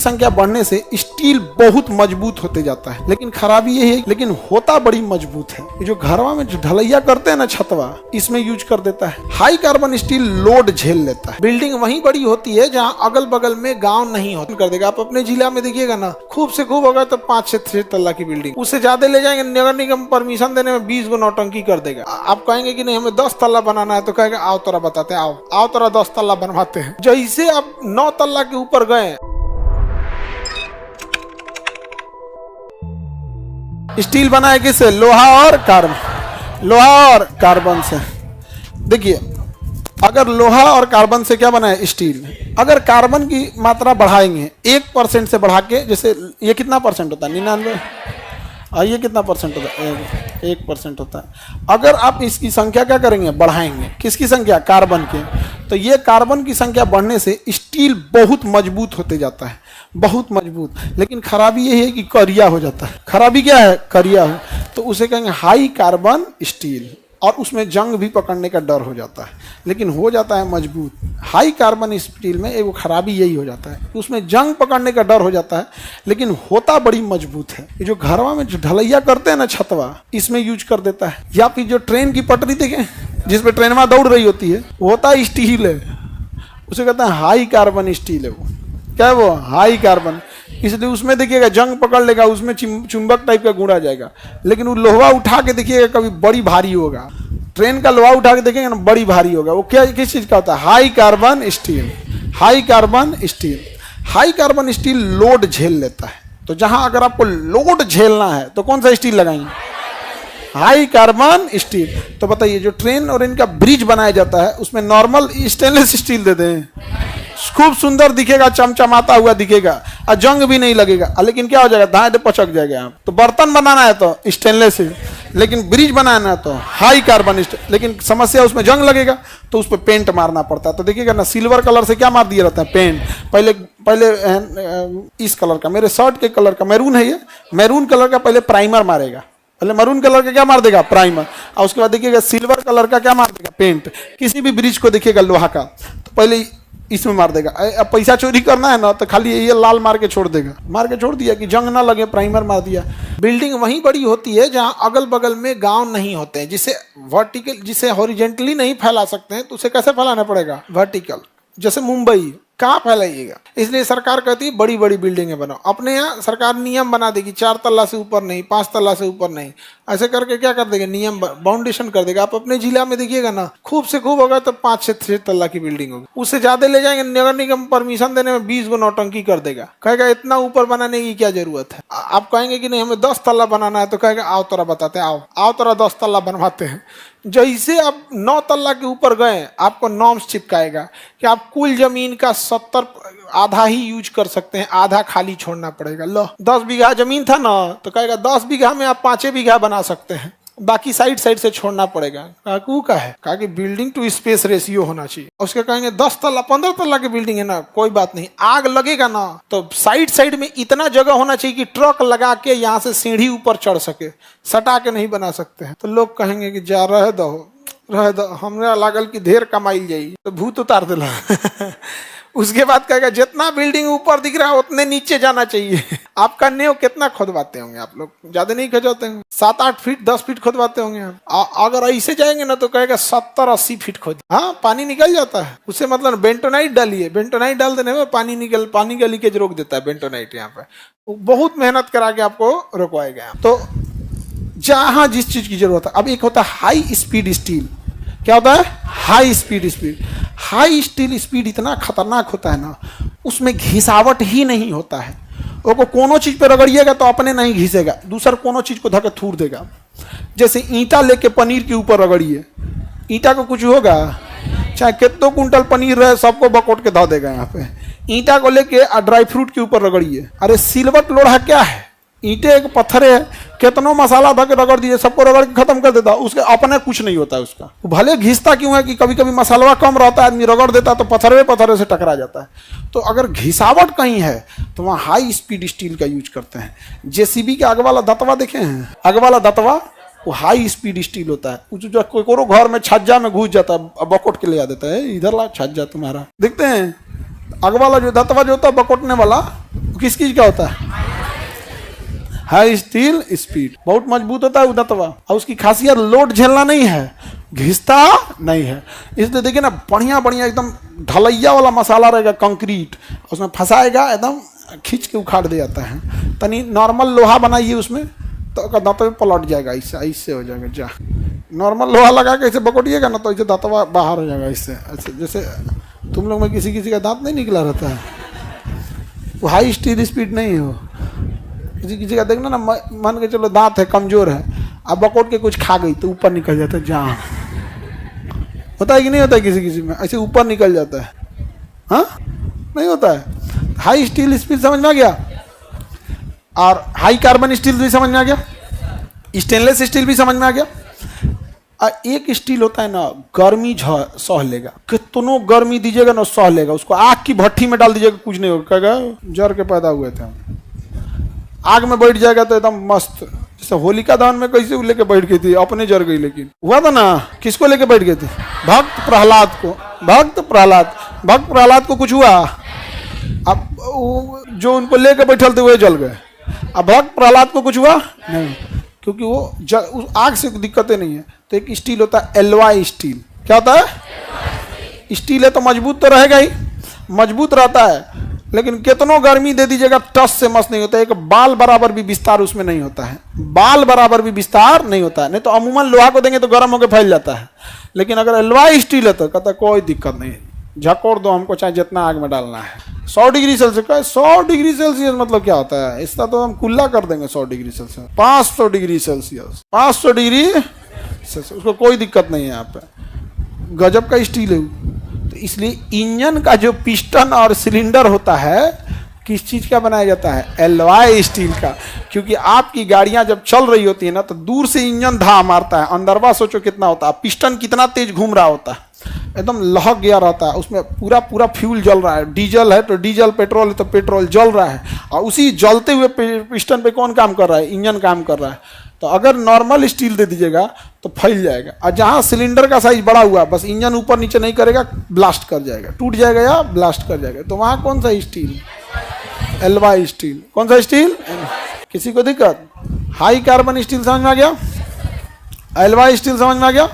संख्या बढ़ने से स्टील बहुत मजबूत होते जाता है, लेकिन खराबी यही है, लेकिन होता बड़ी मजबूत है। ये जो घरवा में जो ढलैया करते हैं ना छतवा, इसमें यूज कर देता है। हाई कार्बन स्टील लोड झेल लेता है। बिल्डिंग वहीं बड़ी होती है जहाँ अगल बगल में गांव नहीं होता कर देगा। आप अपने जिला में देखिएगा ना, खूब से खूब होगा तो 5 से 6 तल्ला की बिल्डिंग, उससे ज्यादा ले जाएंगे नगर निगम परमिशन देने में 20 गो नौटंकी कर देगा। आप कहेंगे कि नहीं हमें 10 तल्ला बनाना है, तो कहेगा आओ तोरा बताते, आओ तोरा 10 तल्ला बनवाते हैं। जैसे आप 9 तल्ला के ऊपर गए, स्टील बना है किससे? लोहा और कार्बन। लोहा और कार्बन से। देखिए, अगर लोहा और कार्बन से क्या बना है? स्टील। अगर कार्बन की मात्रा बढ़ाएंगे 1% से बढ़ा के, जैसे ये कितना परसेंट होता है? 99। ये कितना परसेंट होता है? 1% होता है। अगर आप इसकी संख्या क्या करेंगे? बढ़ाएंगे। किसकी संख्या? कार्बन की। तो ये कार्बन की संख्या बढ़ने से स्टील बहुत मजबूत होते जाता है, बहुत मजबूत। लेकिन खराबी यही है कि करिया हो जाता है। खराबी क्या है? करिया हो। तो उसे कहेंगे हाई कार्बन स्टील, और उसमें जंग भी पकड़ने का डर हो जाता है, लेकिन हो जाता है मजबूत। हाई कार्बन स्टील में एक खराबी यही हो जाता है, उसमें जंग पकड़ने का डर हो जाता है, लेकिन होता बड़ी मजबूत है। ये जो घरवा में जो ढलैया करते हैं ना छतवा, इसमें यूज कर देता है। या फिर जो ट्रेन की पटरी देखें जिसपे ट्रेनवा दौड़ रही होती है, वो होता है स्टील है, उसे कहते हैं हाई कार्बन स्टील है। वो क्या है? वो हाई कार्बन। इसलिए उसमें देखिएगा जंग पकड़ लेगा, उसमें चुंबक टाइप का गुण आ जाएगा। लेकिन वो लोहा उठा के देखिएगा कभी बड़ी भारी होगा। ट्रेन का लोहा उठा के देखेंगे ना, बड़ी भारी होगा। वो क्या, किस चीज का होता है? High carbon steel. High carbon steel. High carbon steel load झेल लेता है। तो जहां अगर आपको लोड झेलना है तो कौन सा स्टील लगाएंगे? High carbon steel. तो बताइए, जो ट्रेन और इनका ब्रिज बनाया जाता है उसमें नॉर्मल स्टेनलेस स्टील देते हैं, खूब सुंदर दिखेगा, चमचमाता हुआ दिखेगा, और जंग भी नहीं लगेगा। लेकिन क्या हो जाएगा? धाए पचक जाएगा। आप तो बर्तन बनाना है तो स्टेनलेस है, लेकिन ब्रिज बनाना है तो हाई कार्बन स्टील। लेकिन समस्या उसमें जंग लगेगा, तो उस पर पेंट मारना पड़ता है। तो देखिएगा ना, सिल्वर कलर से क्या मार दिया रहता है? पेंट। पहले इस कलर का, मेरे शर्ट के कलर का मैरून है, ये मैरून कलर का पहले प्राइमर मारेगा। पहले मैरून कलर का क्या मार देगा? प्राइमर। और उसके बाद देखिएगा सिल्वर कलर का क्या मार देगा? पेंट। किसी भी ब्रिज को देखिएगा लोहा का, तो पहले इसमें मार देगा। अब पैसा चोरी करना है ना, तो खाली ये लाल मार के छोड़ देगा। मार के छोड़ दिया कि जंग ना लगे, प्राइमर मार दिया। बिल्डिंग वहीं बड़ी होती है जहां अगल बगल में गांव नहीं होते हैं, जिसे हॉरिजेंटली नहीं फैला सकते हैं, तो उसे कैसे फैलाना पड़ेगा? वर्टिकल। जैसे मुंबई, कहाँ फैलाइएगा? इसलिए सरकार कहती है बड़ी बड़ी बिल्डिंगें बनाओ। अपने यहाँ सरकार नियम बना देगी 4 तल्ला से ऊपर नहीं, 5 तल्ला से ऊपर नहीं, ऐसे करके क्या कर देगा? नियम बाउंडेशन कर देगा। आप अपने जिला में देखिएगा ना, खूब से खूब होगा तो 5 से 6 तल्ला की बिल्डिंग होगी, उससे ज्यादा ले जाएंगे नगर निगम परमिशन देने में 20 गो नौटंकी कर देगा। कहेगा इतना ऊपर बनाने की क्या जरूरत है? आप कहेंगे कि नहीं हमें 10 तल्ला बनाना है, तो कहेगा आओ तोरा बताते, आओ तोरा 10 तल्ला बनवाते हैं। जैसे आप 9 तल्ला के ऊपर गए, आपको नॉर्म्स चिपकाएगा कि आप कुल जमीन का 70 आधा ही यूज कर सकते हैं, आधा खाली छोड़ना पड़ेगा। लो 10 बीघा जमीन था ना, तो कहेगा 10 बीघा में आप 5 बीघा बना सकते हैं, बाकी साइड से छोड़ना पड़ेगा। का है कहा कि बिल्डिंग टू स्पेस रेशियो होना चाहिए। उसके कहेंगे 10 तल्ला 15 तल्ला की बिल्डिंग है ना, कोई बात नहीं, आग लगेगा ना तो साइड में इतना जगह होना चाहिए कि ट्रक लगा के यहाँ से सीढ़ी ऊपर चढ़ सके, सटा के नहीं बना सकते हैं। तो लोग कहेंगे कि जा रह दो, हमरा लागल की ढेर कमाई जाई, तो भूत उतार दिला। उसके बाद कहेगा जितना बिल्डिंग ऊपर दिख रहा है उतने नीचे जाना चाहिए। आपका नींव कितना खोदवाते होंगे आप लोग? ज्यादा नहीं खोदवाते होंगे, 7-8 फीट 10 फीट खोदवाते होंगे आप। अगर ऐसे जाएंगे ना तो कहेगा 70-80 फीट खोद। हाँ, पानी निकल जाता है उससे। मतलब बेंटोनाइट डालिए, बेंटोनाइट डाल देने में पानी का लीकेज रोक देता है बेंटोनाइट। यहाँ पे बहुत मेहनत करा के आपको रोकवाएगा। तो जहाँ जिस चीज की जरूरत है। अब एक होता है हाई स्पीड स्टील। क्या होता है? High speed. High steel speed इतना खतरनाक होता है ना, उसमें घिसावट ही नहीं होता है। वो कोनो चीज पे रगड़िएगा तो अपने नहीं घिसेगा, दूसर कोनो चीज को धक्के थूर देगा। जैसे ईंटा लेके पनीर के ऊपर रगड़िए, ईंटा को कुछ होगा? चाहे कितनों कुंटल पनीर रहे, सबको बकोट के धो देगा। यहाँ पे ईंटा को लेके ड्राई फ्रूट के ऊपर रगड़िए, अरे सिलवट लोढ़ा क्या है? ईंटे एक पत्थर है, कितनों मसाला धके रगड़ दिए, सबको रगड़ के खत्म कर देता, उसके अपने कुछ नहीं होता है उसका। भले घिसता क्यों है कि कभी कभी मसाला कम रहता है, आदमी रगड़ देता तो पत्थरे से टकरा जाता है। तो अगर घिसावट कहीं है तो वहाँ हाई स्पीड स्टील का यूज करते हैं। जेसीबी के आग वाला दतवा देखे हैं? आग वाला दतवा वो हाई स्पीड स्टील होता है। जो कोई घर में छज्जा में घुस जाता है, बकोट के ले आ देता है, इधर ला छज्जा तुम्हारा, देखते हैं आगे वाला जो धतवा जो होता है बकोटने वाला, वो किस चीज का होता है? हाई स्टील स्पीड, बहुत मजबूत होता है वो धतवा, और उसकी खासियत लोड झेलना नहीं है, घिसता नहीं है। इसलिए देखिए ना, बढ़िया बढ़िया एकदम ढलैया वाला मसाला रहेगा, कंक्रीट, उसमें फंसाएगा एकदम खींच के उखाड़ दे जाता है। तनी नॉर्मल लोहा बनाइए उसमें तो दांतों में पलट जाएगा, इससे हो जाएगा। जा नॉर्मल लोहा लगा के ऐसे बकोटिएगा ना तो ऐसे दांतवा बाहर हो जाएगा इससे, ऐसे जैसे तुम लोग में किसी किसी का दांत नहीं निकला रहता है, वो हाई स्टील स्पीड नहीं हो। किसी किसी का देखना ना, मान के चलो दांत है कमजोर है, अब बकोट के कुछ खा गई तो ऊपर निकल जाता है, जहाँ होता है कि नहीं होता है, किसी किसी में ऐसे ऊपर निकल जाता है। हाँ, नहीं होता है। हाई स्टील स्पीड समझ में आ गया, और हाई कार्बन स्टील भी समझ में आ गया, स्टेनलेस स्टील भी समझ में आ गया। और एक स्टील होता है ना, गर्मी सह लेगा, कितनों गर्मी दीजिएगा ना सह लेगा, उसको आग की भट्टी में डाल दीजिएगा कुछ नहीं होगा, कहेगा जर के पैदा हुए थे हम। आग में बैठ जाएगा तो एकदम मस्त, जैसे होलिका दहन में कैसे वो लेके बैठ गई थी, अपने जर गई, लेकिन हुआ था ना, किसको लेके बैठ गए थे? भक्त प्रहलाद को। भक्त प्रहलाद को कुछ हुआ, अब जो उनको लेके बैठल थे वो जल गए। अब भक्त प्रहलाद को कुछ हुआ नहीं, क्योंकि वो आग से दिक्कतें नहीं है। तो एक स्टील होता है एलवाई स्टील। क्या होता है? स्टील है तो मजबूत तो रहेगा ही, मजबूत रहता है, लेकिन कितनों गर्मी दे दीजिएगा टस से मस नहीं होता है। एक बाल बराबर भी विस्तार उसमें नहीं होता है, बाल बराबर भी विस्तार नहीं होता है। नहीं तो अमूमन लोहा को देंगे तो गर्म होकर फैल जाता है, लेकिन अगर एलवाई स्टील है तो कहता है कोई दिक्कत नहीं, झकोड़ दो हमको, चाहे जितना आग में डालना है। 100 डिग्री सेल्सियस का, 100 डिग्री सेल्सियस मतलब क्या होता है? इसका तो हम कुल्ला कर देंगे 100 degree Celsius, 500 degree Celsius, 500 degree Celsius, उसको कोई दिक्कत नहीं है। यहाँ पे गजब का स्टील है। तो इसलिए इंजन का जो पिस्टन और सिलेंडर होता है किस चीज का बनाया जाता है? एलवाई स्टील का। क्योंकि आपकी गाड़ियां जब चल रही होती है ना तो दूर से इंजन धा मारता है, अंदरवा सोचो कितना होता है, पिस्टन कितना तेज घूम रहा होता है, एकदम लहक गया रहता है, उसमें पूरा पूरा फ्यूल जल रहा है। डीजल है तो डीजल, पेट्रोल है तो पेट्रोल जल रहा है, और उसी जलते हुए पिस्टन पे कौन काम कर रहा है? इंजन काम कर रहा है। तो अगर नॉर्मल स्टील दे दीजिएगा तो फैल जाएगा, और जहाँ सिलेंडर का साइज बड़ा हुआ बस इंजन ऊपर नीचे नहीं करेगा, ब्लास्ट कर जाएगा, टूट जाएगा या ब्लास्ट कर जाएगा। तो वहाँ कौन सा स्टील? एलवाई स्टील। कौन सा स्टील? किसी को दिक्कत? हाई कार्बन स्टील समझ में आ गया, एलवाई स्टील समझ में आ गया।